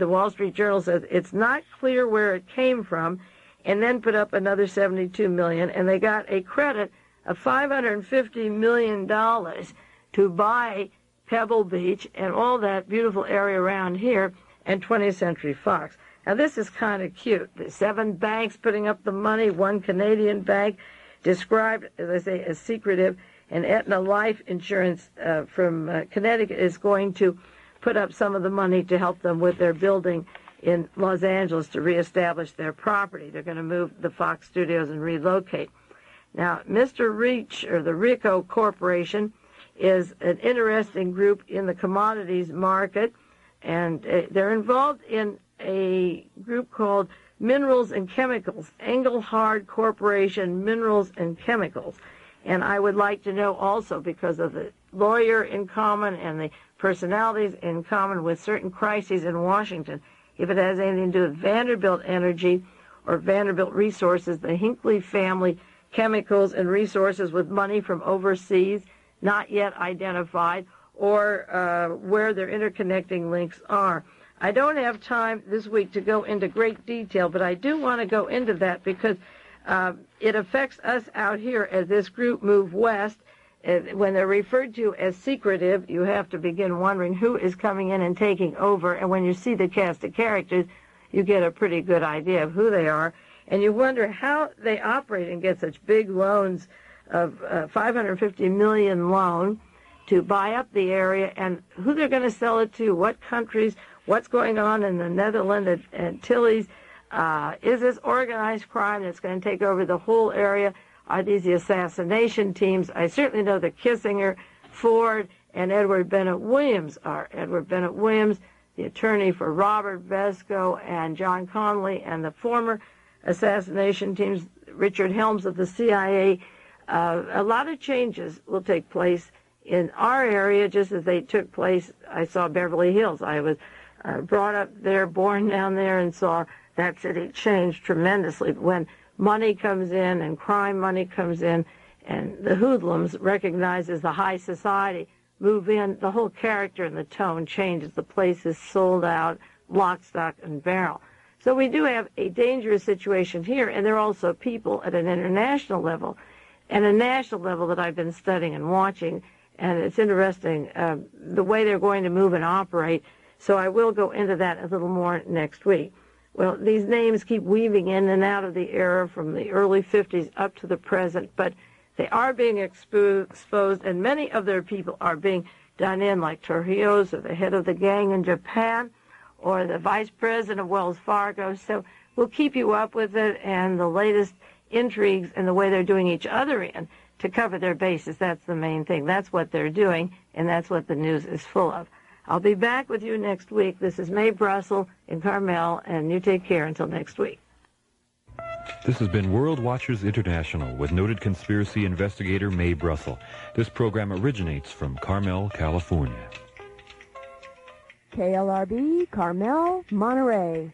Wall Street Journal says it's not clear where it came from, and then put up another $72 million, and they got a credit of $550 million to buy Pebble Beach and all that beautiful area around here and 20th Century Fox. Now, this is kind of cute. There's 7 banks putting up the money, 1 Canadian bank, described, as I say, as secretive, and Aetna Life Insurance from Connecticut is going to put up some of the money to help them with their building in Los Angeles to reestablish their property. They're going to move the Fox Studios and relocate. Now, Mr. Reach, or the Ricoh Corporation, is an interesting group in the commodities market, and they're involved in a group called Minerals and Chemicals, Engelhard Corporation, Minerals and Chemicals. And I would like to know also, because of the lawyer in common and the personalities in common with certain crises in Washington, if it has anything to do with Vanderbilt Energy or Vanderbilt Resources, the Hinckley family chemicals and resources with money from overseas, not yet identified, or where their interconnecting links are. I don't have time this week to go into great detail, but I do want to go into that because it affects us out here as this group move west. When they're referred to as secretive, you have to begin wondering who is coming in and taking over. And when you see the cast of characters, you get a pretty good idea of who they are. And you wonder how they operate and get such big loans of $550 million loan to buy up the area, and who they're going to sell it to, what countries, what's going on in the Netherlands and Antilles. Is this organized crime that's going to take over the whole area? Are these the assassination teams? I certainly know that Kissinger, Ford, and Edward Bennett Williams are. Edward Bennett Williams, the attorney for Robert Vesco and John Connally, and the former assassination teams, Richard Helms of the CIA. A lot of changes will take place in our area, just as they took place. I saw Beverly Hills. I was brought up there, born down there, and saw that city change tremendously. When money comes in and crime money comes in and the hoodlums recognize as the high society move in, the whole character and the tone changes. The place is sold out, lock, stock, and barrel. So we do have a dangerous situation here, and there are also people at an international level and a national level that I've been studying and watching, and it's interesting the way they're going to move and operate. So I will go into that a little more next week. Well, these names keep weaving in and out of the era from the early 50s up to the present, but they are being exposed, and many of their people are being done in, like Torrijos, or the head of the gang in Japan, or the vice president of Wells Fargo. So we'll keep you up with it and the latest intrigues and the way they're doing each other in to cover their bases. That's the main thing. That's what they're doing, and that's what the news is full of. I'll be back with you next week. This is Mae Brussell in Carmel, and you take care until next week. This has been World Watchers International with noted conspiracy investigator Mae Brussell. This program originates from Carmel, California. KLRB, Carmel, Monterey.